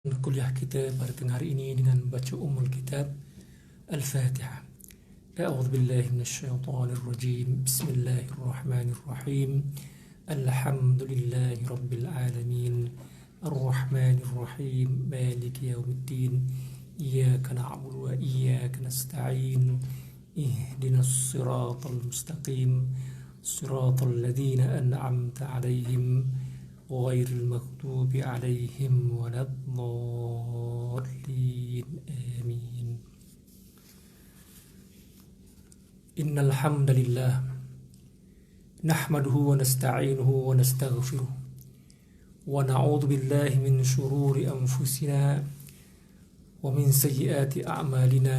Kuliah kita pada tengah hari ini dengan baca Ummul Kitab Al-Fatihah. A'udzu billahi minasyaitonir rajim. Bismillahirrahmanirrahim. Alhamdulillahi rabbil alamin. Ar-Rahmanir Rahim. Maliki yaumiddin. Iyyaka na'budu wa iyyaka nasta'in. Ihdinas siratal mustaqim. Siratal ladzina an'amta 'alaihim غير المغضوب عليهم ولا الضالين آمين. إن الحمد لله نحمده ونستعينه ونستغفره ونعوذ بالله من شرور أنفسنا ومن سيئات أعمالنا.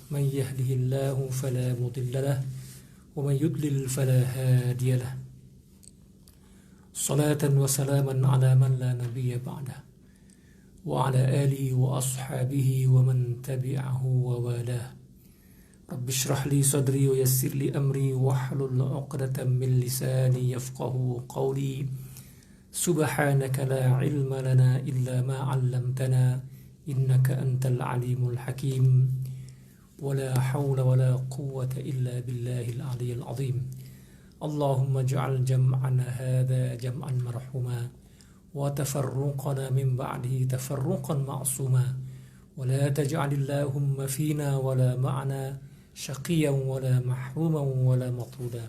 من يهده الله فلا مضل له ومن يضلل فلا هادي له. صلاة وسلاما على من لا نبي بعده وعلى آله وأصحابه ومن تبعه ووالاه. رب اشرح لي صدري ويسر لي أمري واحلل عقدة من لساني يفقه قولي. سبحانك لا علم لنا إلا ما علمتنا إنك أنت العليم الحكيم. ولا حول ولا قوة إلا بالله العلي العظيم. اللهم اجعل جمعنا هذا جمعا مرحوما وتفرقنا من بعده تفرقا معصوما ولا تجعل اللهم فينا ولا معنا شقيا ولا محروما ولا مطرودا.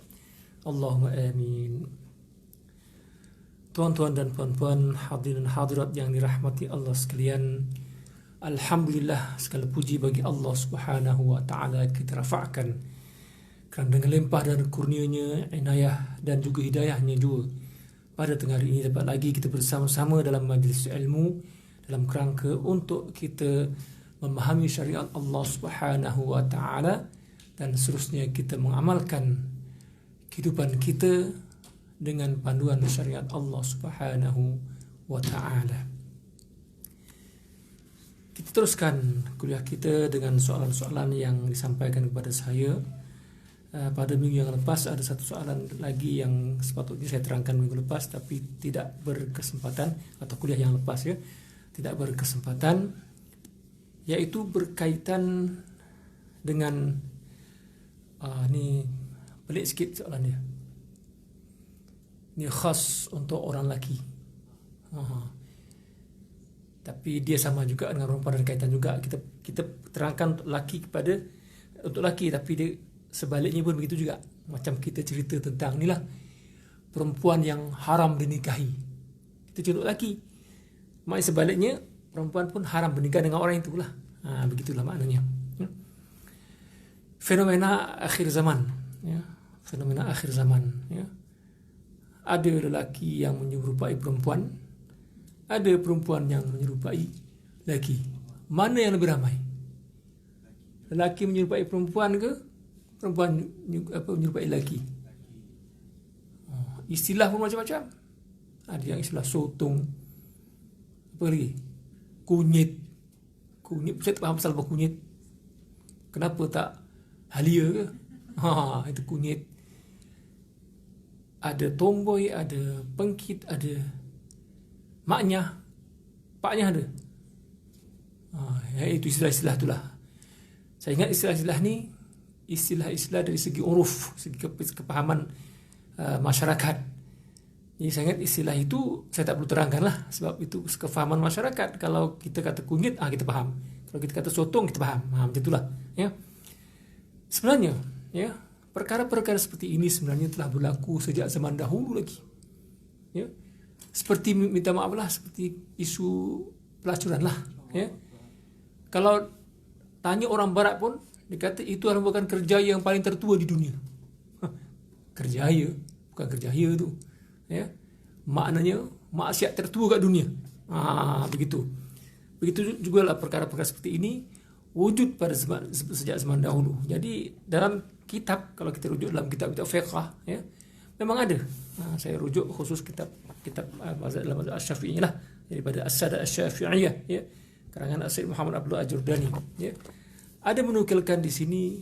Allahumma amin. Tuan-tuan dan puan-puan, hadirin dan hadirat yang dirahmati Allah sekalian, alhamdulillah, segala puji bagi Allah Subhanahu wa taala kita rafa'kan kerana dengan limpah dan kurnianya, inayah dan juga hidayahnya juga, pada tengah hari ini dapat lagi kita bersama-sama dalam majlis ilmu dalam kerangka untuk kita memahami syariat Allah Subhanahu wa taala dan seterusnya kita mengamalkan kehidupan kita dengan panduan syariat Allah Subhanahu wa taala. Kita teruskan kuliah kita dengan soalan-soalan yang disampaikan kepada saya. Pada minggu yang lepas ada satu soalan lagi yang sepatutnya saya terangkan minggu lepas tapi tidak berkesempatan, atau kuliah yang lepas ya, tidak berkesempatan, yaitu berkaitan dengan ni pelik sikit soalan dia. Ni khas untuk orang lelaki. Tapi dia sama juga dengan perempuan, ada kaitan juga. Kita terangkan untuk lelaki untuk lelaki, tapi dia sebaliknya pun begitu juga. Macam kita cerita tentang inilah perempuan yang haram dinikahi, kita cerita lelaki, maknanya sebaliknya perempuan pun haram bernikah dengan orang itu lah. Begitulah maknanya. Fenomena akhir zaman ya. Fenomena akhir zaman ya. Ada lelaki yang menyerupai perempuan, ada perempuan yang menyerupai lelaki. Mana yang lebih ramai? Lelaki menyerupai perempuan ke perempuan menyerupai lelaki? Istilah pun macam-macam. Ada yang istilah sotong, apa lagi, kunyit. Saya tak faham pasal apa kunyit. Kenapa tak halia ke? Itu kunyit. Ada tomboy, ada pengkit, ada maknya, paknya ada. Itu istilah-istilah itulah. Saya ingat istilah-istilah ni istilah-istilah dari segi uruf, segi kepahaman masyarakat. Jadi saya ingat istilah itu saya tak perlu terangkan lah, sebab itu kefahaman masyarakat. Kalau kita kata kunyit, kita faham. Kalau kita kata sotong, kita faham. Macam itulah ya. Sebenarnya ya, perkara-perkara seperti ini sebenarnya telah berlaku sejak zaman dahulu lagi ya. Seperti, minta maaf lah, seperti isu pelacuran lah ya. Kalau tanya orang barat pun, dia kata itu merupakan kerjaya yang paling tertua di dunia. Kerjaya, bukan kerjaya tu ya. Maknanya maksiat tertua kat dunia. Begitu juga lah perkara-perkara seperti ini wujud pada sejak zaman dahulu. Jadi dalam kitab, kalau kita rujuk dalam kitab-kitab fiqh ya, memang ada. Saya rujuk khusus kitab dalam mazhab Syafi'i lah, daripada As-Sadah Asy-Syafi'iyah ya, karangan Sayyid Muhammad Abdullah Al-Jurdani ya. Ada menukilkan di sini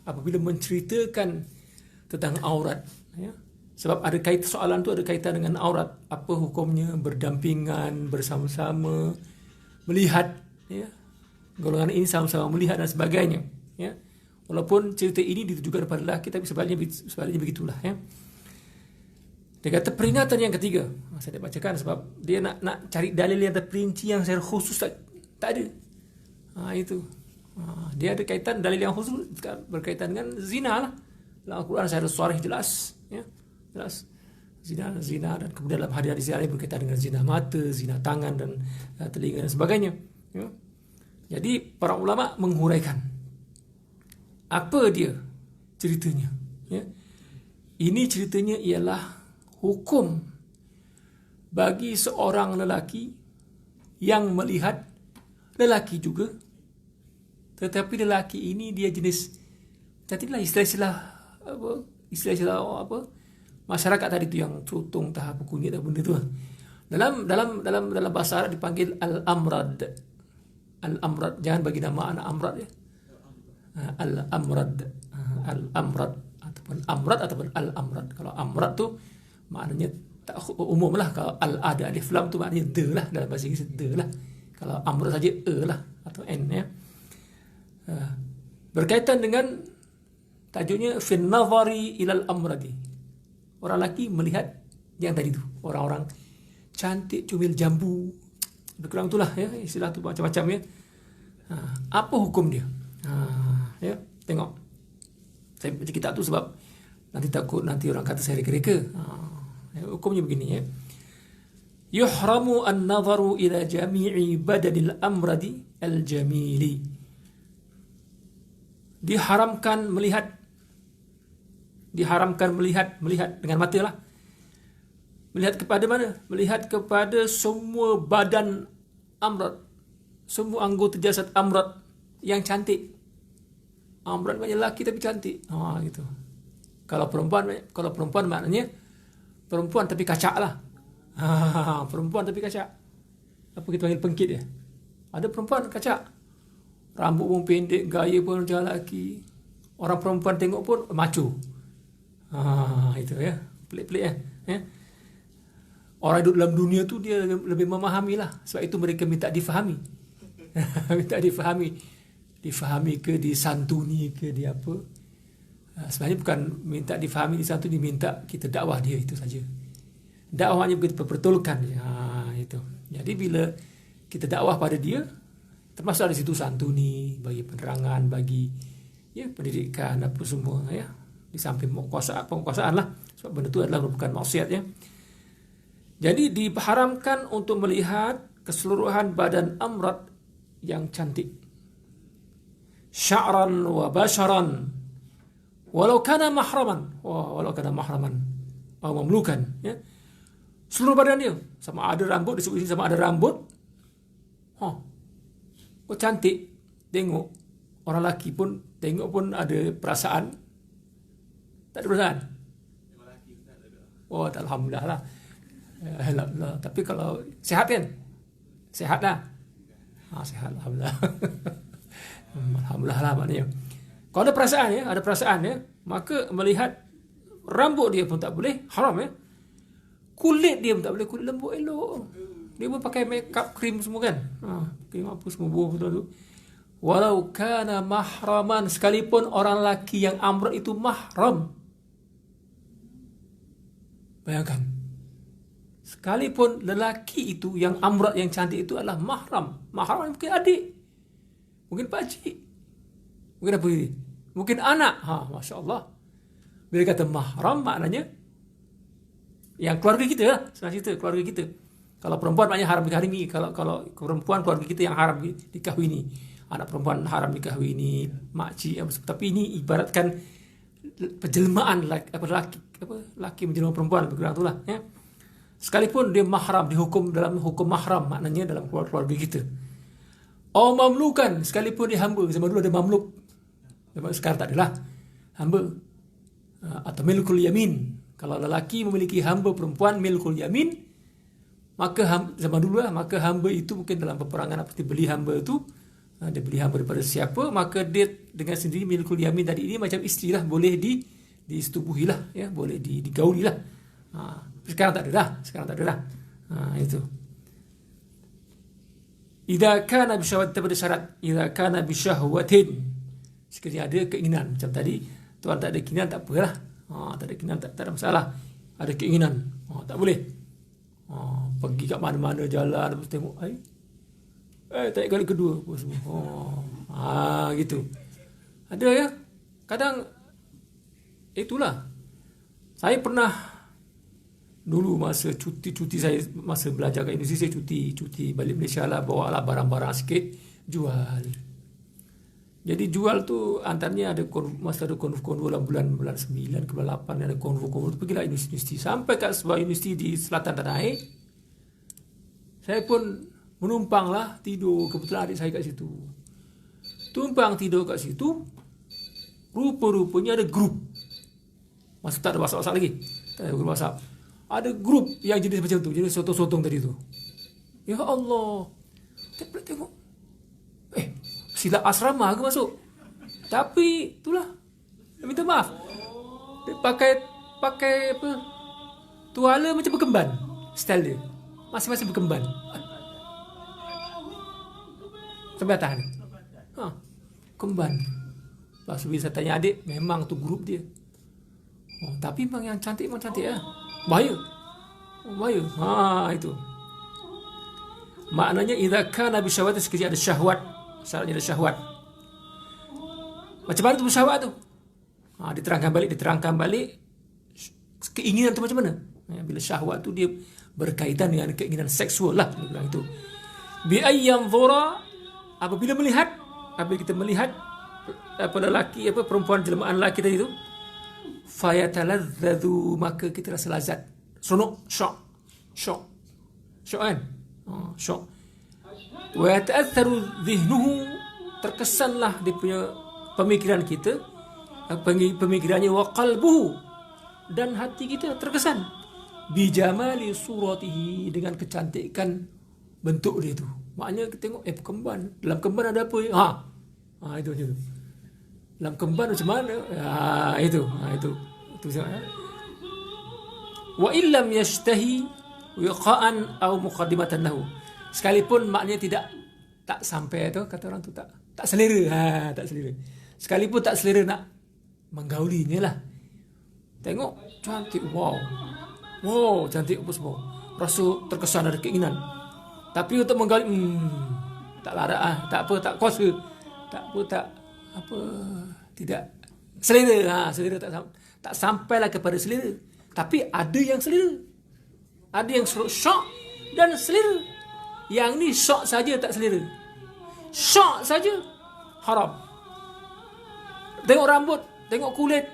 apabila menceritakan tentang aurat ya. Sebab ada soalan tu ada kaitan dengan aurat. Apa hukumnya berdampingan, bersama-sama, melihat, ya. Golongan ini sama-sama melihat dan sebagainya, ya. Walaupun cerita ini ditujukan kepada lelaki, tapi sebaliknya begitulah, ya. Dia kata peringatan yang ketiga, saya tidak bacakan sebab dia nak cari dalil yang terperinci yang secara khusus tak ada. Itu. Dia ada kaitan dalil yang khusus berkaitan dengan zina lah. Dalam Al-Quran secara sharih jelas, ya. Jelas. Zina dan kemudian dalam hadis yang lain berkaitan dengan zina mata, zina tangan dan telinga dan sebagainya, ya. Jadi para ulama menghuraikan apa dia ceritanya, ya. Ini ceritanya ialah hukum bagi seorang lelaki yang melihat lelaki juga, tetapi lelaki ini dia jenis tadilah istilah masyarakat tadi itu yang cerutung tahap kunyit dan benda tu. Dalam bahasa Arab dipanggil al-amrad. Al-amrad, jangan bagi nama anak amrad, ya. Al-amrad. Al-amrad ataupun amrad ataupun al-amrad. Kalau amrad tu maknanya tak umum lah. Kalau al-ada alif lam tu maknanya de lah, dalam bahasa Inggeris de lah. Kalau amrad saja e lah atau n, ya. Berkaitan dengan tajuknya fin nazari ilal amradi. Orang lelaki melihat yang tadi tu, orang-orang cantik comel jambu, lebih kurang itulah, ya, istilah tu macam-macam, ya. Apa hukum dia? Ya, tengok. Saya baca kitab tu sebab nanti takut nanti orang kata saya reka-reka. Hukumnya begini, ya. Yuhramu an-nazaru ila jami'i badanil amradi al-jamili. Diharamkan melihat dengan mata lah. Melihat kepada mana? Melihat kepada semua badan amrad, semua anggota jasad amrad yang cantik. Amrad maknanya lelaki tapi cantik. Gitu. Kalau perempuan maknanya perempuan tapi kacak lah. Perempuan tapi kacak. Apa kita panggil pengkit ya? Ada perempuan kacak. Rambut pun pendek, gaya pun macam lelaki. Orang perempuan tengok pun macho. Itu, ya. Pelik-pelik, ya. Orang hidup dalam dunia tu dia lebih memahami lah. Sebab itu mereka minta difahami. Minta difahami. Difahami ke, disantuni ke, dia apa. Sebenarnya bukan minta difahami, disantuni, minta kita dakwah dia, itu saja. Dakwahnya kita pertolkan. Itu. Jadi bila kita dakwah pada dia, termasuk di situ santuni, bagi penerangan, bagi, ya, pendidikan, apa semua, ya. Di samping penguasaan lah. Sebab benda itu adalah merupakan maksiat, ya. Jadi diharamkan untuk melihat keseluruhan badan amrad yang cantik. Sya'ran wa basharan. Walau kana mahraman. Walau kana mahraman. Atau mamlukan, ya. Seluruh badan dia. Sama ada rambut, disebut ini sama ada rambut. Cantik. Tengok. Orang lelaki pun tengok pun ada perasaan. Tak ada perasaan. Alhamdulillah lah. Alhamdulillah. Tapi kalau sehat kan? Sehat lah. Sehat, alhamdulillah. Alhamdulillah lah maknanya. Kalau ada perasaan, ya, maka melihat rambut dia pun tak boleh, haram, ya. Kulit dia pun tak boleh, kulit lembut elok. Dia pun pakai make up, krim semua kan. Krim apa semua buah betul tu. Walau kana mahraman, sekalipun orang lelaki yang amrad itu mahram. Bayangkan. Sekalipun lelaki itu yang amrad, yang cantik itu adalah mahram. Mahram mungkin adik, mungkin pakcik, mungkin apa ini, mungkin anak. Masya Allah. Bila kata mahram maknanya yang keluarga kita lah. Senang cerita, keluarga kita. Kalau perempuan maknanya haram dikahwini. Kalau perempuan, keluarga kita yang haram dikahwini. Anak perempuan haram dikahwini, makcik. Tapi ini ibaratkan penjelmaan laki menjelma perempuan, berkurang itulah, ya. Sekalipun dia mahram, dihukum dalam hukum mahram, maknanya dalam keluarga kita. Mamlukan, sekalipun dia hamba. Zaman dulu ada mamluk, sekarang tak adalah hamba. Atau milkul yamin. Kalau lelaki memiliki hamba perempuan milkul yamin, maka zaman dulu lah, maka hamba itu mungkin dalam peperangan seperti beli hamba itu, dia beli hamba daripada siapa, maka dia dengan sendiri milkul yamin tadi ini macam isteri lah, boleh disetubuhi lah, ya, boleh digauli lah. Sekarang tak ada dah. Itu. Idza kana bisyahwat, pada syarat idza kana bisyahwatin, sekiranya ada keinginan. Macam tadi tuan tak ada keinginan tak apalah, tak ada keinginan tak ada masalah. Ada keinginan tak boleh. Pergi kat mana-mana jalan lepas tengok tarik kali kedua apa semua. Gitu. Ada ya. Kadang itulah. Saya pernah dulu masa cuti saya, masa belajar kat universiti, saya cuti balik Malaysia lah, bawa lah barang-barang sikit, jual. Jadi jual tu antaranya masa ada konvo dalam bulan 9 ke bulan 8 ada konvo tu, pergilah universiti. Sampai kat sebuah universiti di selatan tanah air. Saya pun menumpang lah, tidur. Kebetulan adik saya kat situ. Tumpang tidur kat situ. Rupa-rupanya ada grup. Masa tak ada WhatsApp lagi. Tak ada grup WhatsApp. Ada grup yang jenis macam tu. Jenis sotong-sotong tadi tu. Ya Allah. Saya tengok. Silap asrama ke masuk? Tapi itulah. Minta maaf. Dia pakai apa? Tuala macam berkemban. Style dia. Masing-masing berkemban. Sampai atas ni. Kemban. Lepas tu saya tanya adik, memang tu grup dia. Tapi memang yang cantik memang cantik lah. Bahaya. Bahaya. Itu. Maknanya idza kana bi syahwat, sekiranya ada syahwat. Syaratnya ada syahwat. Macam mana tu syahwat tu? Diterangkan balik keinginan tu macam mana? Bila syahwat tu dia berkaitan dengan keinginan seksual lah, dia bilang itu. Bi ayyanzura, apabila kita melihat lelaki, perempuan jelmaan lelaki tadi tu, fayataladzadhu, maka kita rasa lazat, seronok, syok kan? Syok. Wa yata'atharu dhihnuhu, terkesanlah dia punya pemikiran kita, pemikirannya, wa qalbuhu, dan hati kita terkesan, bijamali suratihi, dengan kecantikan bentuk dia tu. Maknanya kita tengok kemban, dalam kemban ada apa? Itu. Dalam kemban macam mana? Itu wa illam yashtahi wiqa'an aw muqaddimatan lahu, sekalipun maknanya tak sampai tu, kata orang tu, tak selera. Tak selera. Sekalipun tak selera nak menggaulinya lah. Tengok cantik, wow cantik apa semua, rasa terkesan, ada keinginan. Tapi untuk menggauli tak larat tak apa, tak kuasa, tidak selera. Selera tak sampailah kepada selera. Tapi ada yang selera, ada yang syok dan selera. Yang ni syok saja tak selera, syok saja haram. Tengok rambut, tengok kulit,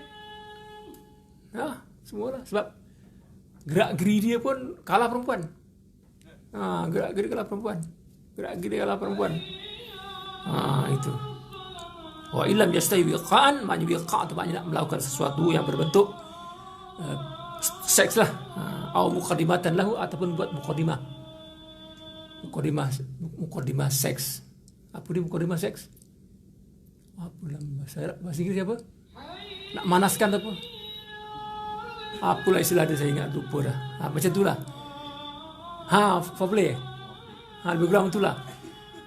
semualah. Sebab gerak-geri dia pun kalah perempuan. Gerak-geri kalah perempuan. Itu. Wa illam yastahi wiqa'an, maknanya wiqa' tu maknanya nak melakukan sesuatu yang berbentuk seks lah. Atau muqaddimatan lahu, ataupun buat muqaddimah seks. Apa dia muqaddimah seks? Apa dalam bahasa Inggeris apa? Nak manaskan apa? Apalah istilah dia, saya ingat, lupa dah. Macam itulah. Foreplay. Lebih kurang itulah.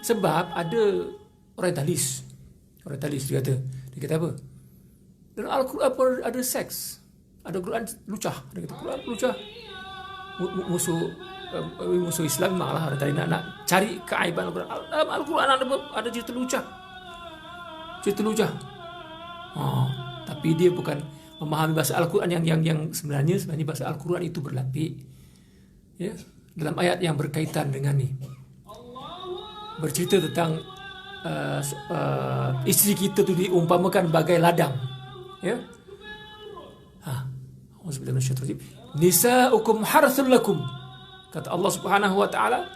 Sebab ada orientalis dia kata apa? Dalam Al-Quran ada seks. Ada Quran lucah. Dia kata Quran lucah. Musuh Islam memanglah tadi nak cari keaiban Al-Quran. Dalam Al-Quran ada cerita lucah. Tapi dia bukan memahami bahasa Al-Quran yang sebenarnya bahasa Al-Quran itu berlapik. Ya, dalam ayat yang berkaitan dengan ni, bercerita tentang isteri kita tu diumpamakan bagai ladang. Ya. Nisa'ukum harthul lakum. Kata Allah Subhanahu wa taala,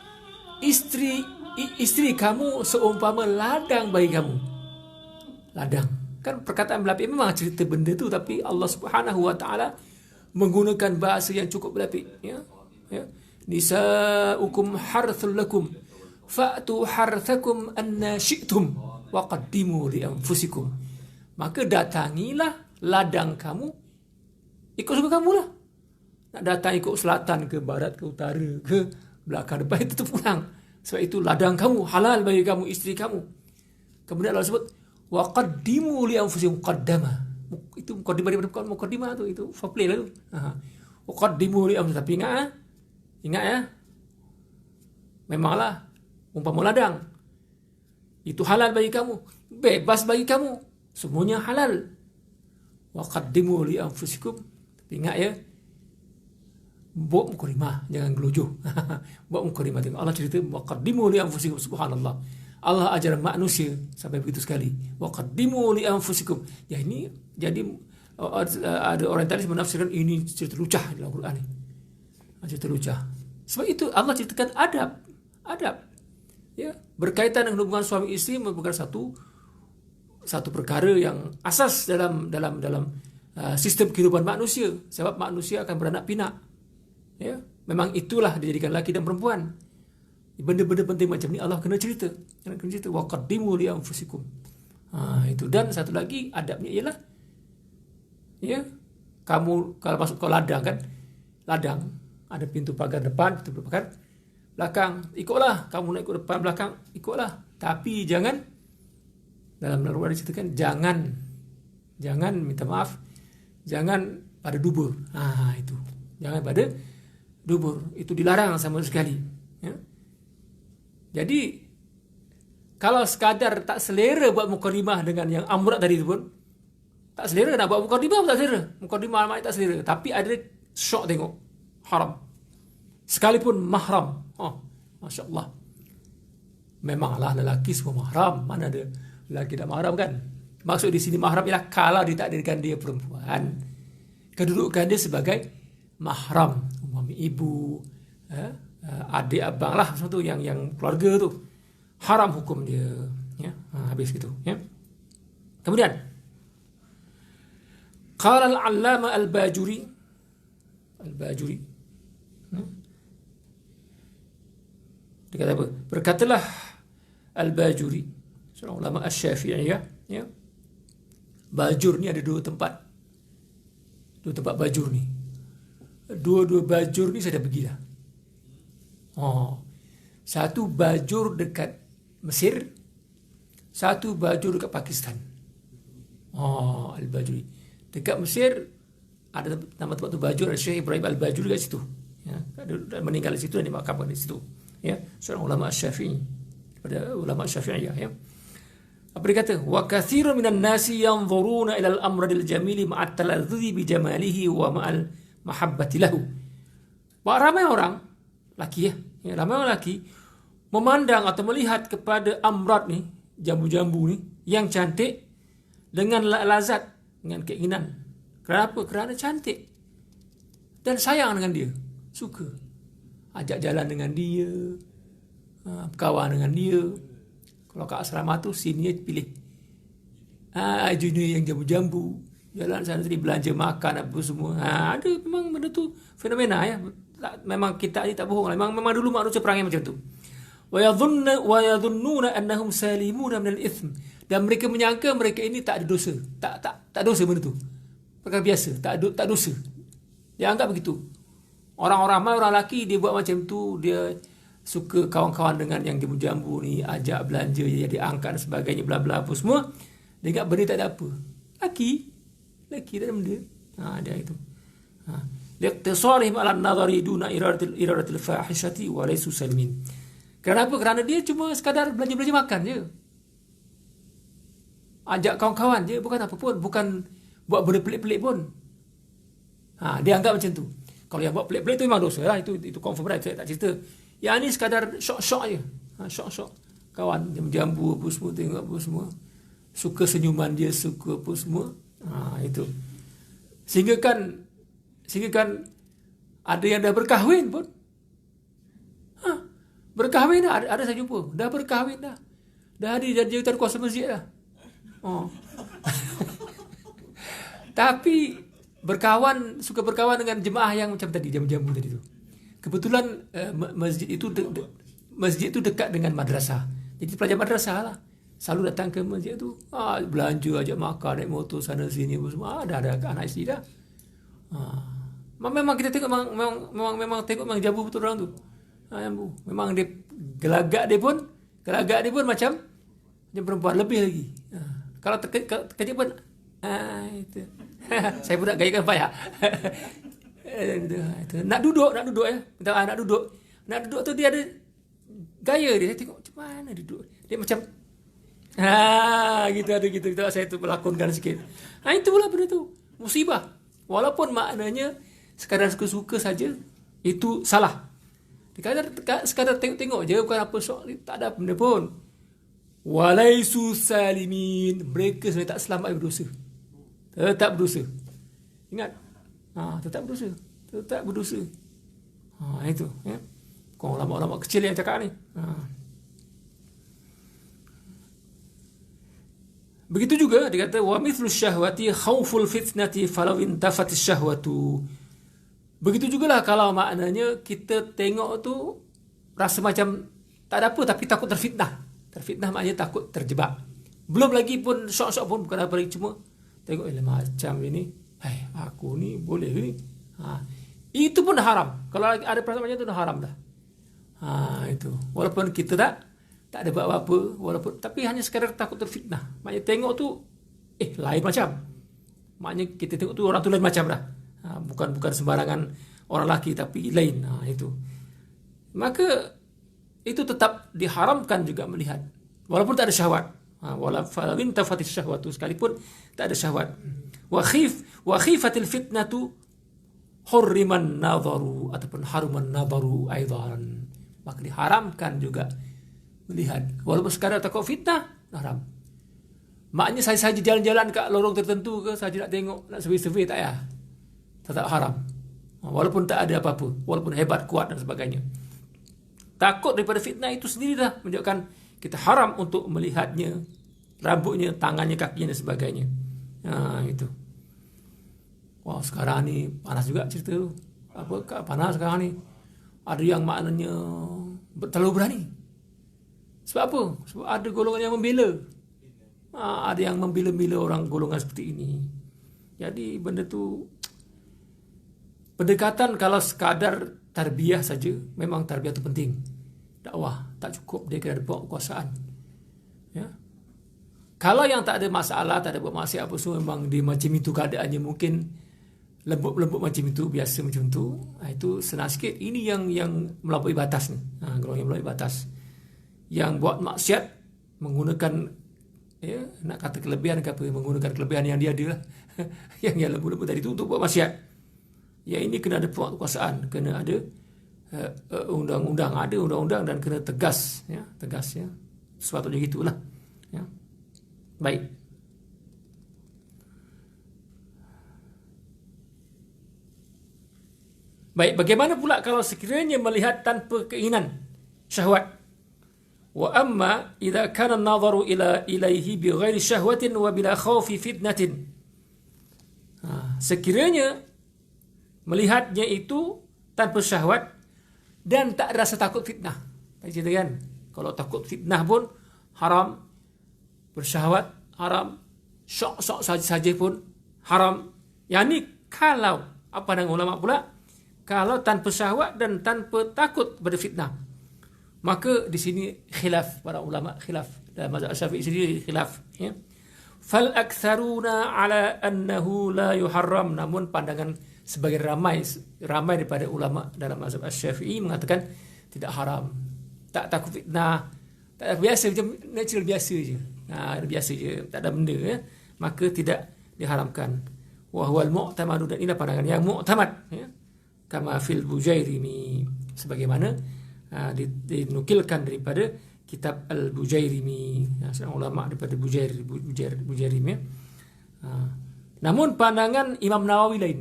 isteri kamu seumpama ladang bagi kamu. Ladang. Kan perkataan berlapik, memang cerita benda tu, tapi Allah Subhanahu wa taala menggunakan bahasa yang cukup berlapik, ya. Nisa'ukum harthul lakum fa'tu harthakum anna syi'tum wa qaddimu li anfusikum. Maka datangilah ladang kamu ikut suka kamu lah. Nak datang ikut selatan ke barat ke utara ke belakang depan, itu pulang. Sebab itu ladang kamu halal bagi kamu, isteri kamu. Kemudian Allah sebut wa qaddimu li anfusikum qaddama. Itu muqaddimah daripada muqaddimah tu, itu foreplay lah tu. Wa qaddimu li anfusikum. Tapi ingat ya. Memanglah umpama ladang itu halal bagi kamu, bebas bagi kamu, semuanya halal. Wa qaddimu li anfusikum. Tapi ingat ya, buat mukrimah, jangan gelujuh. Buat mukrimah. Allah cerita wa qaddimu li anfusikum, subhanallah. Allah ajar manusia sampai begitu sekali. Wa qaddimu li anfusikum. Ya ini jadi ada orientalis menafsirkan ini cerita lucah dalam Al-Quran ni. Cerita lucah. Sebab itu Allah ceritakan adab. Ya, berkaitan dengan hubungan suami isteri merupakan satu perkara yang asas dalam sistem kehidupan manusia. Sebab manusia akan beranak pinak. Ya, memang itulah dijadikan lelaki dan perempuan. Benda-benda penting macam ni Allah kena cerita. Wa qaddimu li anfusikum. Itu. Dan satu lagi adabnya ialah, ya, kamu kalau masuk ke ladang kan, ladang ada pintu pagar depan, pintu pagar belakang, ikutlah. Kamu nak ikut depan belakang, ikutlah. Tapi jangan, dalam Al-Quran diceritakan, jangan minta maaf, jangan pada dubur. Itu. Jangan pada dubur. Itu dilarang sama sekali. Ya. Jadi kalau sekadar tak selera buat mukadimah dengan yang amrat tadi tu pun tak selera, nak buat mukadimah pun tak selera. Mukadimah amat tak selera. Tapi ada syok tengok. Haram. Sekalipun mahram. Masya Allah. Memanglah lelaki semua mahram. Mana ada lelaki tak mahram kan? Maksud di sini mahram ialah kalau ditakdirkan dia perempuan, kedudukan dia sebagai mahram. Mami ibu, adik abang lah, semua tu yang keluarga tu. Haram hukum dia. Ya? Habis gitu. Ya? Kemudian qala al-allama al-Bajuri. Dia kata apa? Berkatalah al-Bajuri, seorang ulama Asy-Syafi'iyah, ya. Bajur ni ada dua tempat bajur ni. Dua bajur ni saya dah pergi dah. Satu bajur dekat Mesir, satu bajur dekat Pakistan. Al-Bajuri dekat Mesir ada nama tempat tu bajur, ada Syekh Ibrahim Al-Bajuri kat situ. Ya, meninggal di situ dan dimakamkan di situ. Ya, seorang ulama Syafi'i, daripada ulama Syafi'iyah, ya. Apa dia kata? Wa katsirun minan nasi yanzuruna ila al-amradil jamili ma'at taladzuzi bi jamalihi wa ma'al mahabbati lahu. Ramai orang laki, ramai orang laki memandang atau melihat kepada amrad ni, jambu-jambu ni yang cantik dengan lazat, dengan keinginan. Kenapa? Kerana cantik dan sayang dengan dia, suka ajak jalan dengan dia, berkawan dengan dia. Kalau kat asrama tu senior pilih junior yang jambu-jambu, jalan sana sini belanja makan apa semua. Ada memang benda tu fenomena, ya. Memang kita ni tak bohong. Memang dulu manusia perangai macam tu. Wa yadhunnuna annahum salimuna min al-ithm. Dan mereka menyangka mereka ini tak ada dosa. Tak dosa benda tu. Perkara biasa, tak dosa. Dia anggap begitu. Orang-orang ramai orang lelaki dia buat macam tu, dia suka kawan-kawan dengan yang jambu-jambu ni, ajak belanja, jadi angkat dan sebagainya, bla-bla apa semua. Dia ingat benda tak ada apa. Laki tak ada benda. Dia itu. Liqtisarihim ala an-nadhari duna iradatil fahishati wa laysu salimin. Kenapa? Kerana dia cuma sekadar belanja-belanja makan je. Ajak kawan-kawan je, bukan apa pun, bukan buat benda pelik-pelik pun. Dia anggap macam tu. Kalau yang buat pelik-pelik tu memang dosa lah, itu confirm right, saya tak cerita. Yang ni sekadar syok-syok je. Syok-syok. Kawan jambu apa semua, tengok apa semua. Suka senyuman dia, suka apa semua. Itu. Sehingga kan ada yang dah berkahwin pun. Berkahwin dah, ada saya jumpa. Dah berkahwin dah. Dah ada jawatan kuasa masjid dah. Tapi suka berkawan dengan jemaah yang macam tadi, jambu-jambu tadi tu. Kebetulan masjid itu dekat dengan madrasah. Jadi pelajar madrasah lah selalu datang ke masjid tu, belanja, ajak makan, naik motor sana sini apa semua. Dah ada anak isteri dah. Memang kita tengok memang tengok memang jambu betul orang tu. Memang dia gelagak dia pun macam perempuan lebih lagi. Kalau terkejut pun itu. Saya pun nak gayakan payah. Itu. Nak duduk ya. Nak duduk tu dia ada gaya dia. Saya tengok macam mana duduk. Dia macam gitu. Saya tu melakonkan sikit. Itulah benda tu. Musibah. Walaupun maknanya sekadar suka-suka saja, itu salah. Sekadar tengok-tengok je, bukan apa sok, tak ada benda pun. Walaisu salimin, mereka sebenarnya tak selamat dari berdosa. Tetap berdosa. Ingat, tetap berdosa. Itu ya. Kau ulama-ulama kecil yang cakap ni. Begitu juga dia kata wa mithlu syahwati khauful fitnati falau intafatis syahwatu. Begitu jugalah kalau maknanya kita tengok tu rasa macam tak ada apa tapi takut terfitnah. Terfitnah maknanya takut terjebak. Belum lagi pun syok-syok pun bukan apa lagi, cuma tengok macam ini, aku ni boleh ke ni? Itu pun dah haram. Kalau ada perasaan macam tu dah haram dah. Itu. Walaupun kita tak ada buat apa-apa, walaupun tapi hanya sekadar takut terfitnah. Maknanya tengok tu lain macam. Maknanya kita tengok tu orang tu lain macam dah. Bukan sembarangan orang lelaki tapi lain. Itu. Maka itu tetap diharamkan juga melihat walaupun tak ada syahwat. Walaupun tafatis syahwatu, sekalipun tak ada syahwat. Wa khifatil fitnatu hurriman nadharu ataupun haruman nadharu aidan. Maka diharamkan juga melihat walaupun sekadar takut fitnah, haram. Maknanya saya saja jalan-jalan kat lorong tertentu ke, saja nak tengok, nak survey tak ya, tetap haram. Walaupun tak ada apa-apa, walaupun hebat, kuat dan sebagainya. Takut daripada fitnah itu sendiri dah menunjukkan kita haram untuk melihatnya, rambutnya, tangannya, kakinya dan sebagainya. Itu. Wah, sekarang ni panas juga cerita tu. Panas sekarang ni. Ada yang maknanya terlalu berani. Sebab apa? Sebab ada golongan yang membela. Ada yang membela-bela orang golongan seperti ini. Jadi benda tu, pendekatan kalau sekadar tarbiyah saja, memang tarbiyah tu penting. Dakwah tak cukup, dia kena ada kekuasaan. Ya. Kalau yang tak ada masalah, tak ada buat maksiat apa semua, memang dia macam itu keadaannya, mungkin lembut-lembut macam itu, biasa macam itu. Itu senang sikit. Ini yang melampaui batas ni. Golongan yang melampaui batas. Yang buat maksiat menggunakan nak kata kelebihan ke apa, menggunakan kelebihan yang dia ada lah. yang lembut-lembut tadi itu untuk buat maksiat. Yang ini kena ada kekuasaan, kena ada undang-undang, ada undang-undang dan kena tegas ya. Sepatutnya gitulah ya. Baik. Bagaimana pula kalau sekiranya melihat tanpa keinginan syahwat? Wa amma idza kana an-nadharu ilaihi bighairi syahwatin wa bila khaufi fitnatin. Sekiranya melihatnya itu tanpa syahwat dan tak rasa takut fitnah. Tadi cerita kan, kalau takut fitnah pun haram, bersyahwat haram, syok-syok saja pun haram. Yang ni kalau apa dengan ulama pula? Kalau tanpa syahwat dan tanpa takut pada fitnah. Maka di sini khilaf para ulama, khilaf dalam mazhab Syafi'i sendiri khilaf ya. Fal aktsaruna ala annahu la yuharram, namun pandangan sebagian ramai daripada ulama dalam mazhab Syafi'i mengatakan tidak haram. Tak takut fitnah, tak biasa macam natural biasa je. Biasa je, tak ada benda ya. Maka tidak diharamkan. Wa huwal mu'tamadu, dan inilah pandangan yang mu'tamad ya. Kama fil Bujairimi, sebagaimana dinukilkan daripada kitab Al-Bujairimi, seorang ulama daripada Bujairimi ya. Namun pandangan Imam Nawawi lain.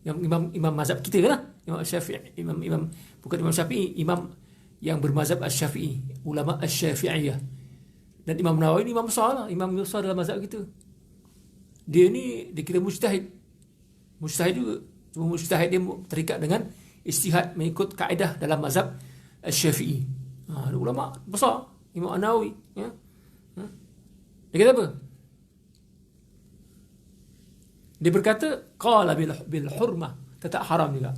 Yang imam mazhab kita kan, Imam Syafi'i, imam bukan Imam Syafi'i, imam yang bermazhab Asy-Syafi'i, ulama Asy-Syafi'iyah. Dan Imam Nawawi ni imam besar dalam mazhab kita. Dia ni dikira mujtahid juga. Cuma mujtahid dia terikat dengan ijtihad mengikut kaedah dalam mazhab Asy-Syafi'i. Ulama besar, Imam Nawawi ya. Dia kata apa? Dia berkata qala bil hurmah, tetap haram juga.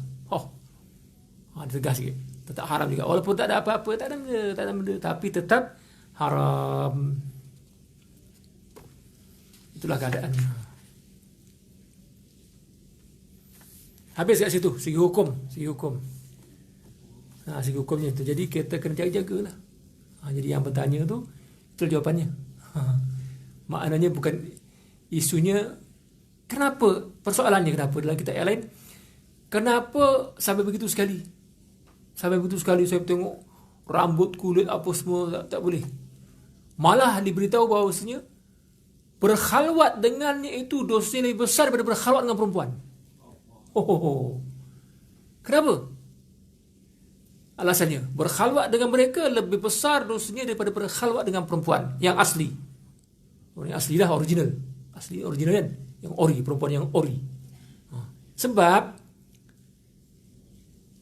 Dia tegas sikit. tetap haram juga. Walaupun tak ada apa-apa, tak ada benda, tapi tetap haram. Itulah keadaan. Habis kat situ segi hukum. Segi hukumnya itu. Jadi kita kena jaga-jagalah. Jadi yang bertanya tu itu jawapannya. Maknanya bukan isunya kenapa, persoalannya kenapa dalam kitab yang lain. Kenapa sampai begitu sekali? Sampai begitu sekali saya tengok rambut, kulit apa semua tak boleh. Malah diberitahu bahawasanya berkhalwat dengannya itu dosanya lebih besar daripada berkhalwat dengan perempuan. Kenapa? Alasannya, berkhalwat dengan mereka lebih besar dosanya daripada berkhalwat dengan perempuan yang asli. Yang asli lah, original. Asli original kan? Yang ori, perempuan yang ori. Sebab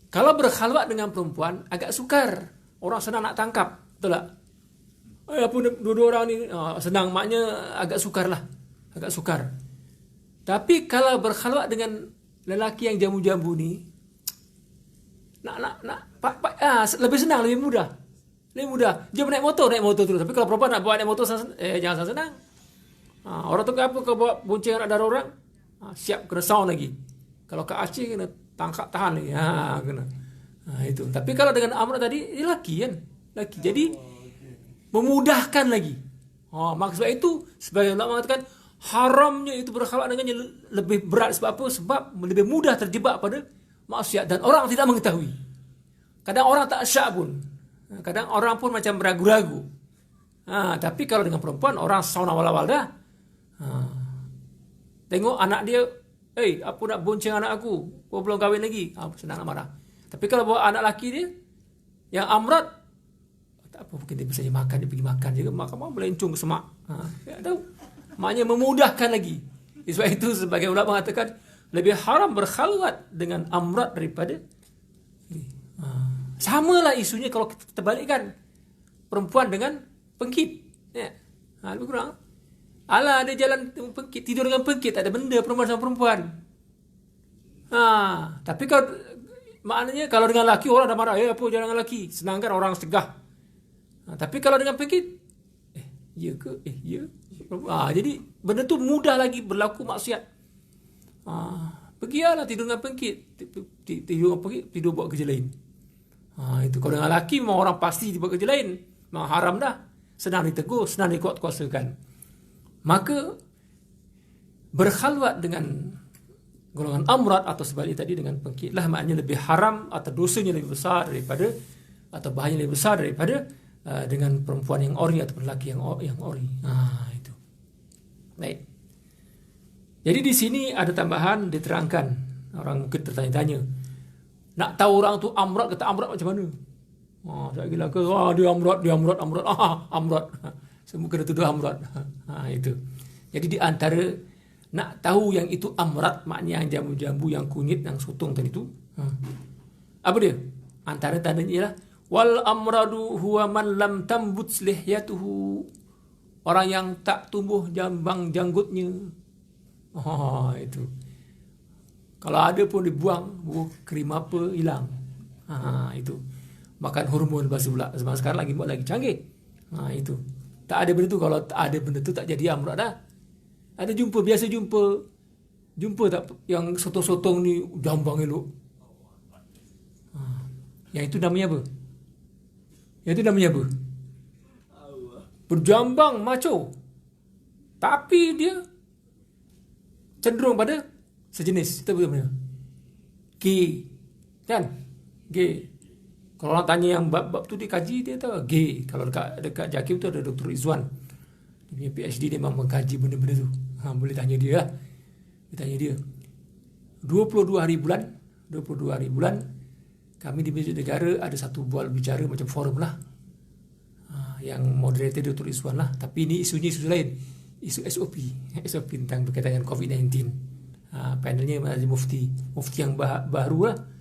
kalau berkhalwat dengan perempuan agak sukar, orang senang nak tangkap, betul tak? Apa dua-dua orang ni senang, maknya agak sukar lah, agak sukar. Tapi kalau berkhalwat dengan lelaki yang jambu-jambu ni, lebih senang, lebih mudah. Dia naik motor terus. Tapi kalau perempuan nak bawa naik motor, jangan senang. Orang tu apa kau bawa bonceng anak dara orang, siap kena sound lagi. Kalau ke Aceh kena tangkap tahan lagi. Kena. Itu. Tapi kalau dengan amrat tadi, dia laki kan? Laki. Jadi memudahkan lagi. Maksud itu sebagai ulama mengatakan haramnya itu berkhalwat dengannya lebih berat. Sebab apa? Sebab lebih mudah terjebak pada maksiat dan orang tidak mengetahui. Kadang orang tak syak pun. Kadang orang pun macam ragu-ragu. Tapi kalau dengan perempuan, orang sound awal-awal dah. Tengok anak dia, apa nak bonceng anak aku? Kau belum kahwin lagi. Senang nak marah. Tapi kalau bawa anak laki dia, yang amrat, tak apa, mungkin dia bisa makan, dia pergi makan juga, makan melencung ke semak. Tahu? Maknanya memudahkan lagi. Sebab itu sebagai ulama mengatakan, lebih haram berkhalwat dengan amrat daripada samalah isunya kalau kita balikkan perempuan dengan pengkit. Lebih kurang. Ada jalan pengkit, tidur dengan pengkit, tak ada benda perempuan sama perempuan. Tapi kalau maknanya kalau dengan laki orang dah marah, apa jalan dengan laki? Senangkan orang segah. Tapi kalau dengan pengkit, ya ke? Ya. Jadi benda tu mudah lagi berlaku maksiat. Pergilah tidur dengan pengkit, tidur dengan pengkit, tidur buat kerja lain. Itu kalau dengan laki memang orang pasti buat kerja lain, memang haram dah. Senang ditegur, senang dikuat-kuasakan. Maka berkhalwat dengan golongan amrat atau sebaliknya tadi dengan pengkit lah, maknanya lebih haram atau dosanya lebih besar daripada, atau bahayanya lebih besar daripada dengan perempuan yang ori atau lelaki yang ori. Itu. Baik. Jadi di sini ada tambahan diterangkan. Orang mungkin tertanya-tanya, nak tahu orang tu amrat, kata amrat macam mana? Saya gila ke? Dia amrat. Amrat. Semua kena tuduh amrat. Itu. Jadi di antara nak tahu yang itu amrat, maknanya yang jambu-jambu, yang kunyit, yang sotong tadi tu. Apa dia? Antara tandanya ialah wal amradu huwa man lam tambut lihyatuhu. Orang yang tak tumbuh jambang janggutnya. Itu. Kalau ada pun dibuang, krim apa hilang. Itu. Makan hormon lepas pula. Zaman sekarang lagi buat lagi canggih. Itu. Tak ada benda tu. Kalau tak ada benda tu, tak jadi amrat dah. Ada biasa jumpa tak yang sotong-sotong ni jambang elok. Yang itu namanya apa? Berjambang macho. Tapi dia cenderung pada sejenis. Itu betul-betul gay. Kan? Gay. Kalau orang tanya yang bab tu dia kaji, dia tahu gay. Kalau dekat JAKIM tu ada Dr. Izwan. Dia punya PhD, dia memang mengkaji benda-benda tu. Boleh tanya dia lah. 22 hari bulan kami di Masjid Negara ada satu bual bicara macam forum lah. Yang moderator Dr. Izwan lah. Tapi ini isunya isu lain. Isu SOP tentang berkaitan dengan COVID-19. Panelnya ada mufti yang baru lah.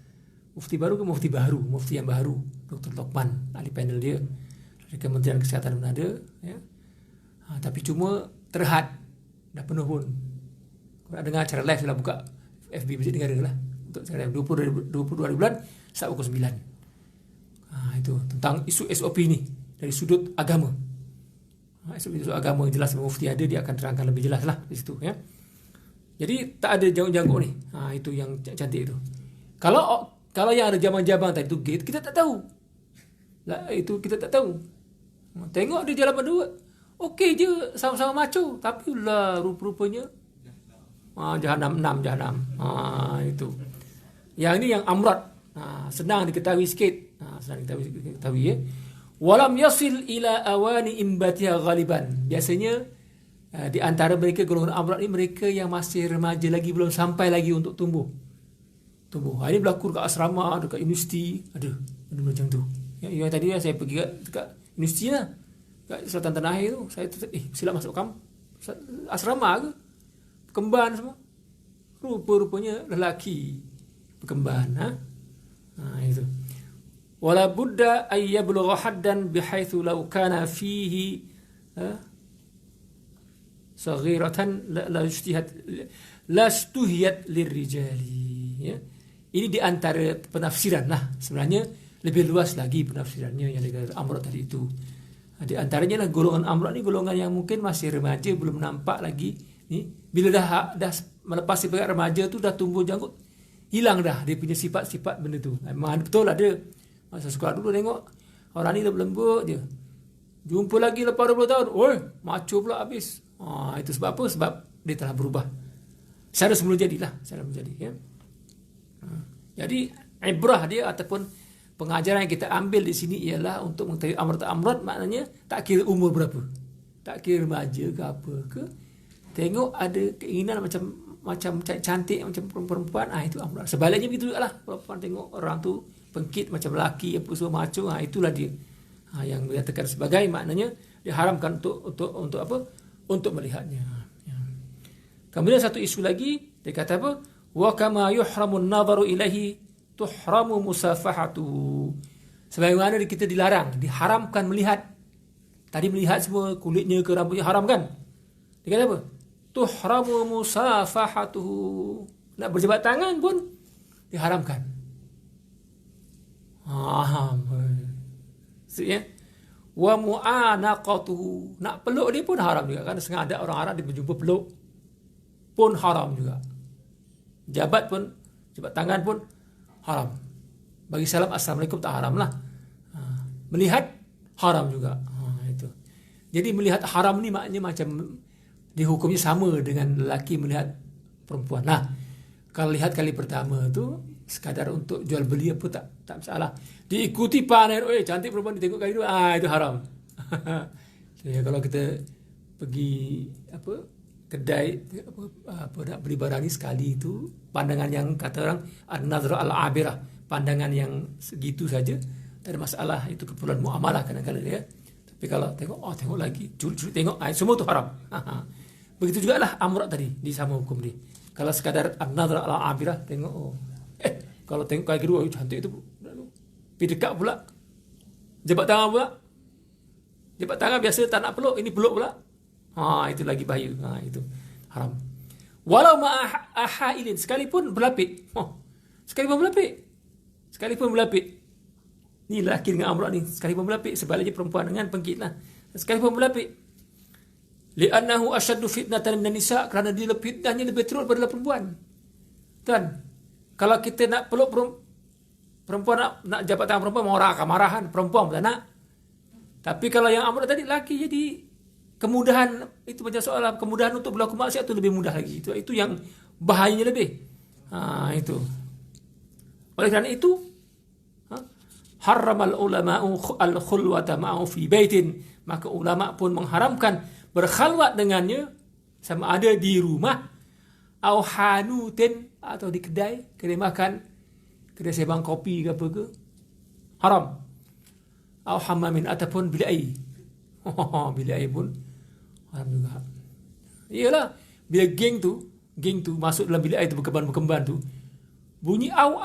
Mufti yang baru, Dr. Lokman, ahli panel dia dari Kementerian Kesihatan Manado, ya. Tapi cuma terhad, dah penuh pun. Kau nak dengar acara live lah, buka FB Masjid Negara lah untuk acara live 22 hari bulan start pukul 9. itu tentang isu SOP ini dari sudut agama. Sudut agama jelas mufti ada, dia akan terangkan lebih jelas lah di situ ya. Jadi tak ada janggut ni. Itu yang cantik itu. Kalau yang ada jabang-jabang tadi itu gate, kita tak tahu. Lah itu kita tak tahu. Tengok dia jalan berdua. Okey je, sama-sama maco, tapi lah rupa-rupanya jahanam 6 jahanam. Itu. Yang ini yang amrat. Senang diketahui sikit. Senang diketahui ya. Walam yasil ila awani imbatiha ghaliban. Biasanya di antara mereka golongan amrat ni mereka yang masih remaja lagi, belum sampai lagi untuk tumbuh. Ini berlaku dekat asrama, dekat universiti, ada benda macam tu. Yang tadi saya pergi dekat universiti lah, dekat Selatan Tanah Air tu, saya silap masuk asrama ke, perkemban semua. Rupa-rupanya lelaki perkemban. Itu. Wala budda ay yablugha haddan bihaitsu law kana fihi saghiratan la stuhiyat lirrijali. Ya. Ini di antara penafsiran lah. Sebenarnya lebih luas lagi penafsirannya yang dikatakan amrat tadi itu. Di antaranya lah golongan amrat ni golongan yang mungkin masih remaja, belum nampak lagi ni. Bila dah melepas sifat remaja tu dah tumbuh janggut, hilang dah dia punya sifat-sifat benda tu. Memang betul ada. Masa sekolah dulu tengok orang ni lembut je. Jumpa lagi lepas 20 tahun, oi, macho pula habis. Itu sebab apa? Sebab dia telah berubah. Secara semula jadilah, ya. Jadi ibrah dia ataupun pengajaran yang kita ambil di sini ialah untuk mengetahui amrat, maknanya tak kira umur berapa, tak kira remaja ke apa ke, tengok ada keinginan macam cantik macam perempuan, itu amrat. Sebaliknya begitu juga lah, perempuan tengok orang tu pengkit macam lelaki apa semua macho, itulah dia yang dikatakan sebagai maknanya diharamkan untuk apa, untuk melihatnya. Kemudian satu isu lagi dia kata apa, wa kama yuhramun nadharu ilaihi tuhramu musafahatuhu. Sebagaimana kita dilarang, diharamkan melihat. Tadi melihat semua kulitnya ke rambutnya haram kan? Dia kata apa? Tuhramu musafahatuhu. Nak berjabat tangan pun diharamkan. Ya. Wa mu'anaqatuhu. Nak peluk dia pun haram juga kan? Setengah ada orang Arab dia berjumpa peluk pun haram juga. Jabat tangan pun haram. Bagi salam assalamualaikum tak haram lah. Melihat haram juga. Itu. Jadi melihat haram ni maknanya macam dihukumnya sama dengan lelaki melihat perempuan. Nah, kalau lihat kali pertama tu sekadar untuk jual beli apa tak masalah. Diikuti panen, cantik perempuan ditengok kali dua, itu haram. Ya, kalau kita pergi kedai nak beli barang ni sekali itu pandangan yang kata orang an-nazra al-abirah, pandangan yang segitu saja, tak ada masalah, itu keperluan muamalah kadang-kadang ya. Tapi kalau tengok lagi, curi tengok, semua tu haram. Begitu juga lah amrat tadi di sama hukum dia. Kalau sekadar an-nazra al-abirah tengok, kalau tengok kali kedua cantik itu, pergi dekat pula, jabat tangan biasa tak nak peluk, ini peluk pula. Itu lagi bahaya. Itu haram. Walau ma'ahailin, sekalipun berlapik. Sekalipun berlapik. Ni lelaki dengan amrat ni, sekalipun berlapik. Sebaliknya perempuan dengan pengkit lah. Sekalipun berlapik. Li'annahu asyaddu fitnatan minan nisa, kerana dia fitnahnya lebih teruk daripada perempuan. Tuan, kalau kita nak peluk perempuan, nak jabat tangan perempuan, orang akan marahan. Perempuan pun tak nak. Tapi kalau yang amrat tadi lelaki, jadi kemudahan itu macam soalan kemudahan untuk berlaku maksiat itu lebih mudah lagi. Itu yang bahayanya lebih. Itu. Oleh kerana itu, haramal ulama'u al-khulwata ma'u fi baitin, maka ulama pun mengharamkan berkhalwat dengannya sama ada di rumah, au hanutin, atau di kedai makan, kedai sebang kopi ke apa ke, haram. Au hamamin, ataupun bilik air. Bilik air pun haram juga. Iyalah, bila geng tu masuk dalam bilik air tu, berkemban tu, bunyi au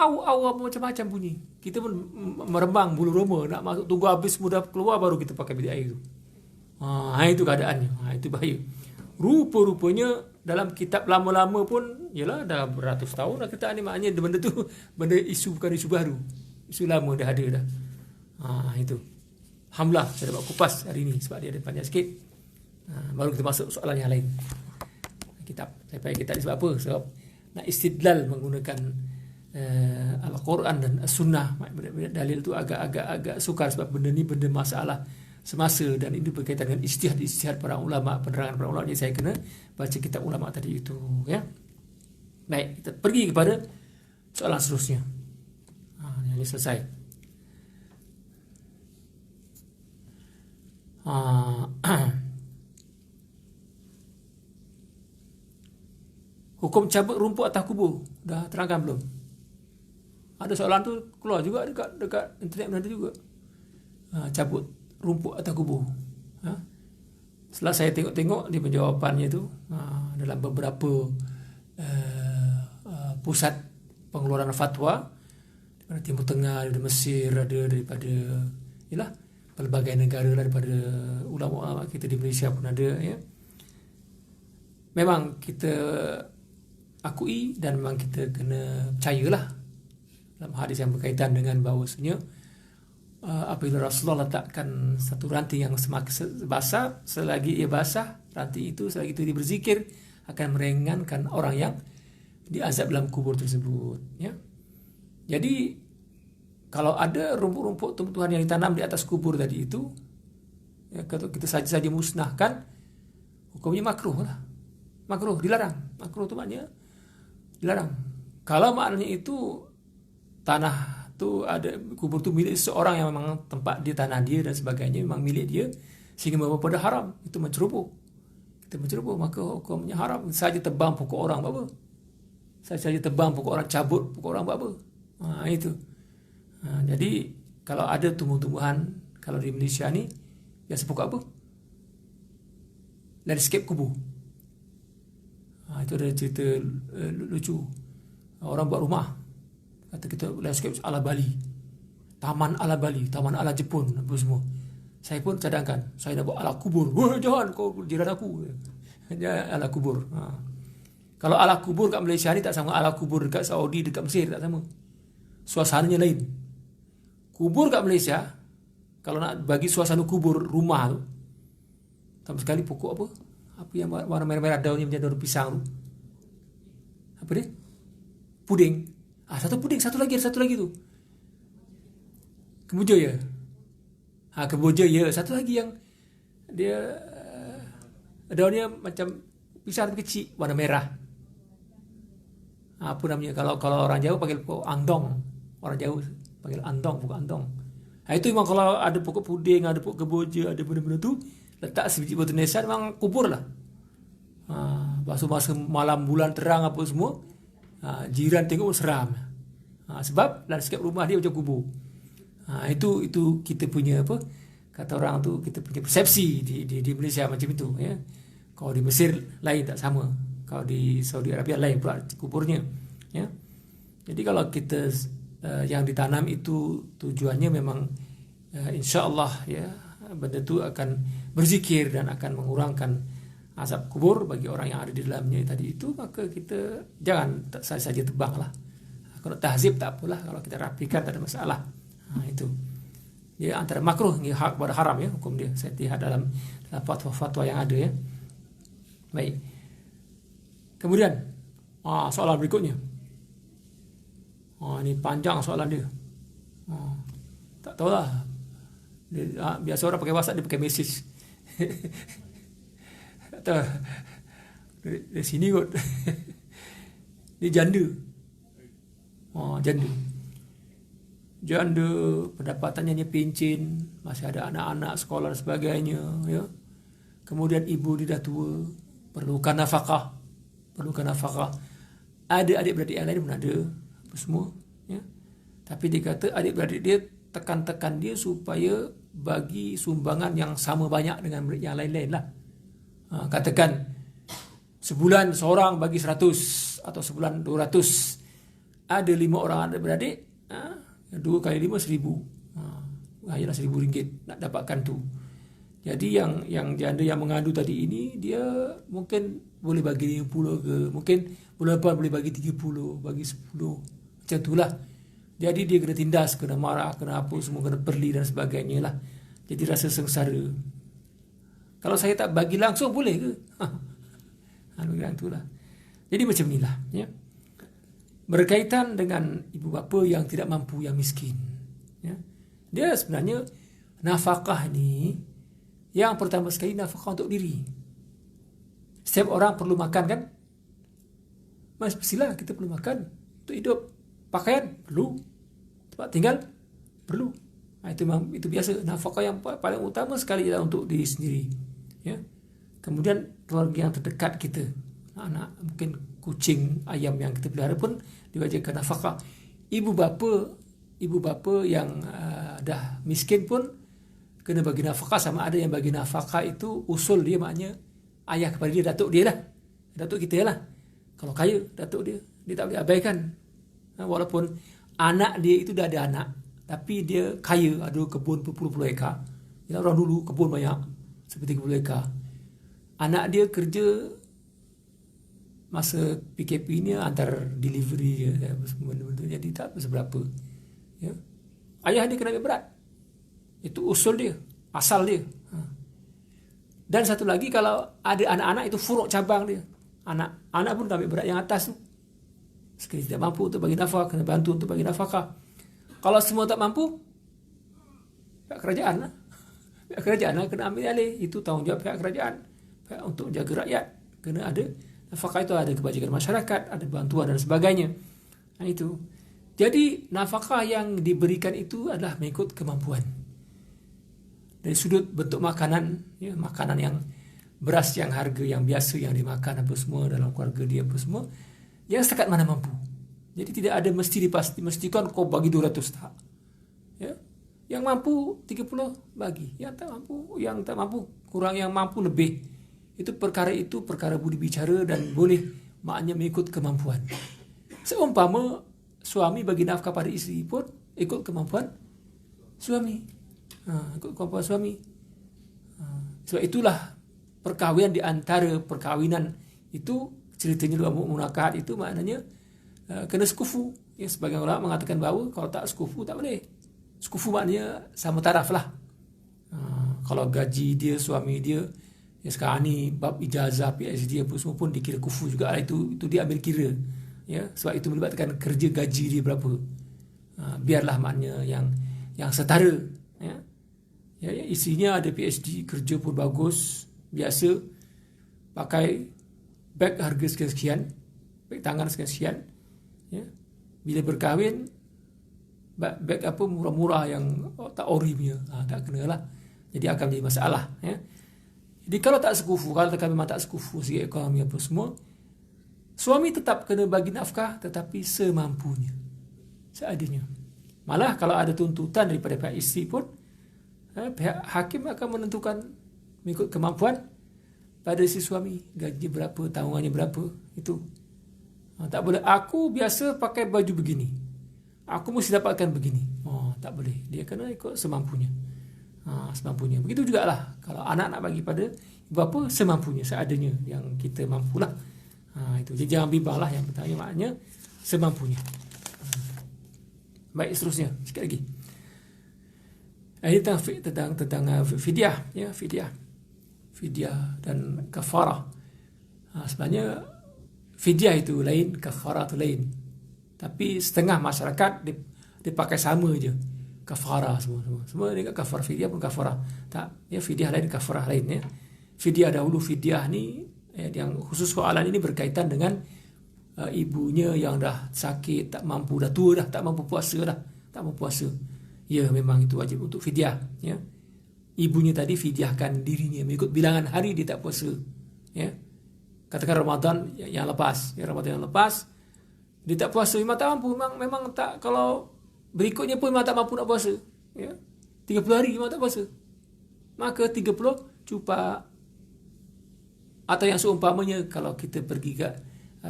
macam-macam bunyi. Kita pun merembang bulu roma nak masuk, tunggu habis mudah keluar baru kita pakai bilik air tu. Itu keadaannya. Itu bahaya. Rupa-rupanya dalam kitab lama-lama pun, yalah dah beratus tahun dah kita ni, maknanya benda tu benda isu, bukan isu baru. Isu lama dah ada dah. Itu. Alhamdulillah saya dapat kupas hari ini sebab dia ada panjang sikit. Baru kita masuk soalan yang lain. Kitab. Saya pakai kitab ni sebab apa? Sebab nak istidlal menggunakan Al-Quran dan As-Sunnah. Dalil tu agak sukar sebab benda ni benda masalah semasa dan ini berkaitan dengan ijtihad para ulama, penerangan para ulama. Jadi saya kena baca kitab ulama tadi itu, ya. Baik, kita pergi kepada soalan seterusnya. Yang ini selesai. Hukum cabut rumput atas kubur dah terangkan belum? Ada soalan tu keluar juga dekat internet pun ada juga. Cabut rumput atas kubur. Setelah saya tengok di penjawapannya tu, dalam beberapa pusat pengeluaran fatwa daripada Timur Tengah, daripada Mesir, ada daripada pelbagai negara, daripada ulama-ulama kita di Malaysia pun ada, ya. Memang kita akui dan memang kita kena percayalah dalam hadis yang berkaitan dengan bahawasanya apabila Rasulullah letakkan satu ranting yang semakin basah, selagi ia basah, ranting itu selagi itu dia berzikir akan meringankan orang yang diazab dalam kubur tersebut, ya. Jadi kalau ada rumput-rumput tumbuhan yang ditanam di atas kubur tadi itu, ya, kalau kita saja musnahkan, hukumnya makruh lah. Makruh, dilarang. Makruh itu maknanya dilarang. Kalau maknanya itu tanah tu ada, kubur tu milik seorang yang memang tempat dia, tanah dia dan sebagainya memang milik dia, sehingga membawa pada haram, itu menceroboh. Kita menceroboh, maka hukumnya haram. Saja tebang pokok orang buat apa? Saja tebang pokok orang, cabut pokok orang buat apa? Itu. Jadi kalau ada tumbuh-tumbuhan, kalau di Malaysia ni biasa pokok apa? Landscape kubur. Itu ada cerita lucu. Orang buat rumah, kata kita landscape ala Bali, taman ala Bali, taman ala Jepun, apa semua. Saya pun cadangkan, saya nak buat ala kubur. Wah, jangan, kau jiran aku. Ala kubur. Kalau ala kubur kat Malaysia ni tak sama ala kubur dekat Saudi, dekat Mesir, tak sama. Suasananya lain. Kubur kat Malaysia, kalau nak bagi suasana kubur rumah tu, sama sekali pokok apa? Apa yang warna merah-merah daunnya macam daun pisang tu? Apa dia? Puding. Satu puding, satu lagi tu. Kemboja ya. Kemboja ya. Satu lagi yang dia daunnya macam pisang tapi kecil, warna merah. Apa namanya? Kalau orang Jawa panggil pokok andong. Orang Jawa panggil andong, pokok andong. Itu memang kalau ada pokok puding, ada pokok kemboja, ada benda-benda tu, letak sebiji batu nisan memang kubur lah. Masa malam bulan terang apa semua, jiran tengok seram. Sebab landscape rumah dia macam kubur. Itu kita punya apa? Kata orang tu, kita punya persepsi di Malaysia macam itu, ya. Kalau di Mesir lain, tak sama. Kalau di Saudi Arabia lain pula kuburnya, ya. Jadi kalau kita yang ditanam itu tujuannya memang insya-Allah, ya, benda itu akan berzikir dan akan mengurangkan azab kubur bagi orang yang ada di dalamnya tadi itu, maka kita jangan saja tebang lah. Kalau tahzib tak apalah, kalau kita rapikan tak ada masalah. Itu dia antara makruh hingga hak pada haram, ya, hukum dia. Saya lihat dalam fatwa-fatwa yang ada, ya. Baik. Kemudian soalan berikutnya. Ini panjang soalan dia. Tak tahulah. Biasa orang pakai WhatsApp, dia pakai message. Tak tahu. Dari sini kot. Dia janda. Janda, pendapatannya dia pencen, masih ada anak-anak sekolah dan sebagainya, ya. Kemudian ibu dia dah tua, perlukan nafkah. Ada adik-beradik yang lain pun ada, apa semua, ya. Tapi dia kata adik-beradik dia tekan dia supaya bagi sumbangan yang sama banyak dengan yang lain-lain lah. Katakan sebulan seorang bagi 100 atau sebulan 200. Ada 5 orang adik-beradik, 2 kali 5 1,000. Ialah RM1,000 nak dapatkan tu. Jadi yang janda yang mengadu tadi ini, dia mungkin boleh bagi 50 ke, mungkin bulan depan boleh bagi 30, bagi 10. Macam itulah. Jadi dia kena tindas, kena marah, kena apa semua, kena perli dan sebagainya lah. Jadi rasa sengsara. Kalau saya tak bagi langsung boleh ke? Yang itulah. Jadi macam inilah, ya. Berkaitan dengan ibu bapa yang tidak mampu, yang miskin, ya. Dia sebenarnya nafkah ni, yang pertama sekali nafkah untuk diri. Setiap orang perlu makan kan? Mestilah kita perlu makan untuk hidup. Pakaian perlu, tempat tinggal perlu. Itu biasa. Nafkah yang paling utama sekali adalah untuk diri sendiri, ya. Kemudian keluarga yang terdekat kita, anak, mungkin kucing, ayam yang kita pelihara pun diwajibkan nafkah. Ibu bapa yang dah miskin pun kena bagi nafkah. Sama ada yang bagi nafkah itu usul dia, maknanya ayah kepada dia, datuk dia lah, datuk kita lah. Kalau kaya, datuk dia tak boleh abaikan. Walaupun anak dia itu dah ada anak, tapi dia kaya, ada kebun berpuluh-puluh ekar. Orang dulu kebun banyak, seperti 30 ekar. Anak dia kerja masa PKP ni antar delivery je, benda-benda, jadi tak seberapa, ya. Ayah dia kena ambil berat. Itu usul dia, asal dia. Dan satu lagi, kalau ada anak-anak, itu furuk cabang dia. Anak pun ambil berat yang atas tu. Sekali tidak mampu untuk bagi nafkah, kena bantu untuk bagi nafkah. Kalau semua tak mampu, pihak kerajaan lah. Pihak kerajaan lah kena ambil alih. Itu tanggungjawab pihak kerajaan. Pihak untuk jaga rakyat. Kena ada nafkah, itu ada kebajikan masyarakat, ada bantuan dan sebagainya. Itu. Jadi nafkah yang diberikan itu adalah mengikut kemampuan. Dari sudut bentuk makanan, ya, makanan yang beras yang harga yang biasa yang dimakan apa semua dalam keluarga dia apa semua, yang setakat mana mampu. Jadi tidak ada mestikan kau bagi 200, tak. Ya. Yang mampu 30 bagi, yang tak mampu kurang, yang mampu lebih. Itu perkara budi bicara dan boleh maknanya mengikut kemampuan. Seumpama suami bagi nafkah pada isteri pun ikut kemampuan suami. Ikut kemampuan suami. Sebab itulah perkahwinan, di antara perkahwinan itu ceritanya dalam munakahat itu maknanya kena sekufu. Ya, sebagian ulama mengatakan bahawa kalau tak sekufu tak boleh. Sekufu maknanya sama taraf lah. Kalau gaji dia, suami dia, ya sekarang ni bab ijazah, PhD apa semua pun dikira kufu juga. Itu dia ambil kira. Ya, sebab itu melibatkan kerja, gaji dia berapa. Biarlah maknanya yang setara. Ya. Ya, isinya ada PhD, kerja pun bagus, biasa, pakai beg harga sekian-sekian, beg tangan sekian-sekian, ya. Bila berkahwin, beg apa murah-murah yang tak ori punya, tak kenalah. Jadi akan menjadi masalah, ya. Jadi kalau tak sekufu, kalau memang tak sekufu segi ekonomi apa semua, suami tetap kena bagi nafkah, tetapi semampunya, seadanya. Malah kalau ada tuntutan daripada pihak isteri pun, pihak hakim akan menentukan mengikut kemampuan pada si suami, gaji berapa, tanggungannya berapa, itu. Tak boleh, aku biasa pakai baju begini, aku mesti dapatkan begini. Tak boleh, dia kena ikut semampunya. Semampunya. Begitu jugalah kalau anak nak bagi pada ibu bapa, semampunya, seadanya yang kita mampulah. Itu. Jadi jangan bimbang lah, yang pertama maknanya semampunya. Baik, seterusnya sikit lagi. Ini tentang fidyah, ya, fidyah dan kafarah. Sebenarnya fidyah itu lain, kafarah itu lain. Tapi setengah masyarakat dipakai sama je. Kafarah semua dekat kafarah. Fidyah pun kafarah. Tak, ya, fidyah lain, kafarah lain, ya. Fidyah dahulu, fidyah ni yang khusus soalan ini berkaitan dengan ibunya yang dah sakit, tak mampu, dah tua dah, tak mampu puasa dah, tak mampu puasa. Ya, memang itu wajib untuk fidyah, ya. Ibunya tadi fidyahkan dirinya mengikut bilangan hari dia tak puasa, ya. Katakan Ramadan yang lepas, ya, Ramadan yang lepas dia tak puasa, memang tak mampu, memang tak, kalau berikutnya pun memang tak mampu nak puasa, ya. 30 hari memang tak puasa. Maka 30 cupa. Atau yang seumpamanya kalau kita pergi ke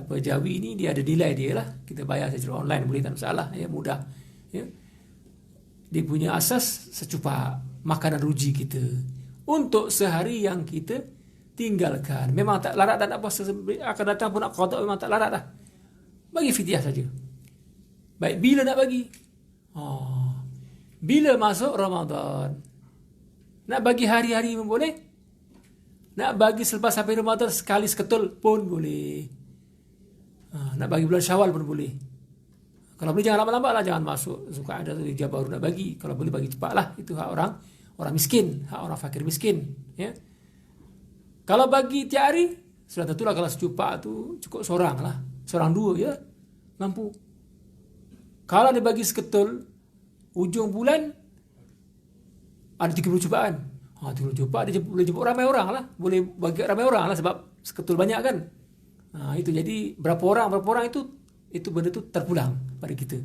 Jawi ni, dia ada nilai dia lah, kita bayar secara online boleh, tak masalah, ya, mudah, ya. Dia punya asas secupa makanan ruji kita untuk sehari yang kita tinggalkan. Memang tak larat dah nak puasa, akan datang pun nak qada, memang tak larat dah. Bagi fidyah saja. Baik, bila nak bagi? Oh. Bila masuk Ramadan? Nak bagi hari-hari pun boleh. Nak bagi selepas sampai Ramadan sekali seketul pun boleh. Nak bagi bulan Syawal pun boleh. Kalau boleh jangan lama-lama lah, jangan masuk Zulqa'dah tu dia baru nak bagi. Kalau boleh bagi cepatlah. Itu hak orang miskin, hak orang fakir miskin, ya. Kalau bagi tiap hari, sudah tentulah kalau secupak tu cukup seorang lah. Seorang dua ya, mampu. Kalau dia bagi seketul, ujung bulan ada 30 cupaan. 30 cupak dia boleh jemput ramai orang lah. Boleh bagi ramai orang lah sebab seketul banyak kan. Itu jadi berapa orang itu benda tu terpulang pada kita.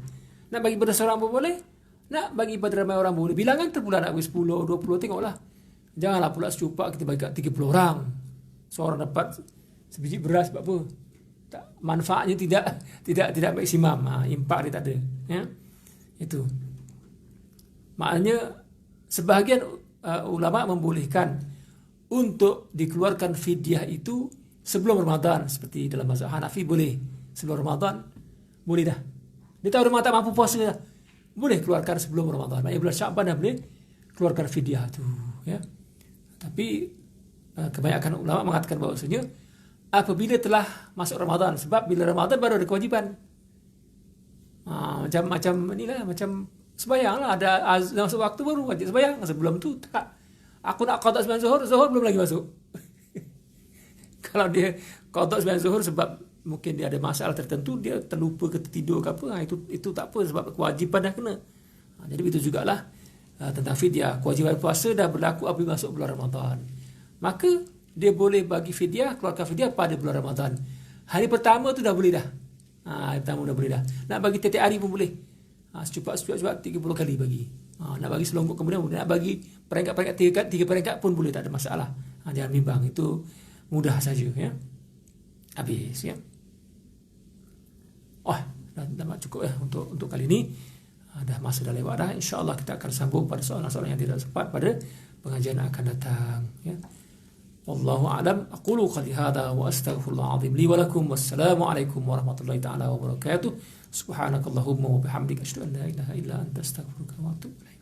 Nak bagi pada seorang pun boleh, nak bagi pada ramai orang boleh. Bilangan terpulang, nak bagi 10, 20, tengoklah. Janganlah pula secupak kita bagi kat 30 orang. Seorang dapat sebiji beras sebab apa? Manfaatnya tidak maksimum. Impak dia tak ada, ya. Itu. Maknanya sebahagian ulama membolehkan untuk dikeluarkan fidyah itu sebelum Ramadan, seperti dalam mazhab Hanafi boleh sebelum Ramadan, boleh dah. Dia tahu Ramadan tak mampu puasa dah, boleh keluarkan sebelum Ramadan. Maknanya bulan Syaban dah boleh keluarkan fidyah tu, ya. Tapi kebanyakan ulama mengatakan bahawasanya apabila telah masuk Ramadan, sebab bila Ramadan baru ada kewajipan. Macam inilah, macam sembahyang lah, ada masuk waktu baru wajib sembahyang. Sebelum tu tak. Aku nak qada sembahyang Zuhur belum lagi masuk. Kalau dia qada sembahyang Zuhur sebab mungkin dia ada masalah tertentu, dia terlupa ke tertidur ke apa, itu tak apa sebab kewajipan dah kena. Jadi begitu jugalah tentang fidyah. Kewajipan puasa dah berlaku apabila masuk bulan Ramadan. Maka dia boleh bagi fidyah, keluarkan fidyah pada bulan Ramadan. Hari pertama tu dah boleh dah. Hari pertama dah boleh dah. Nak bagi tiap-tiap hari pun boleh. Secupak 30 kali bagi. Nak bagi selonggok kemudian boleh. Nak bagi peringkat-peringkat 3 peringkat pun boleh, tak ada masalah. Jangan bimbang, itu mudah saja, ya. Habis, ya. Dah cukup ya untuk kali ini. Dah masa dah lewat dah. InsyaAllah kita akan sambung pada soalan-soalan yang tidak sempat pada pengajian akan datang, ya. Wallahu a'lam. Aqulu qali hadha wa astaghfirullah azim li wa lakum. Wassalamu alaikum warahmatullahi taala wabarakatuh. Subhanakallahumma wa bihamdika asyhadu an la ilaha illa anta astaghfiruka wa atubu ilaik.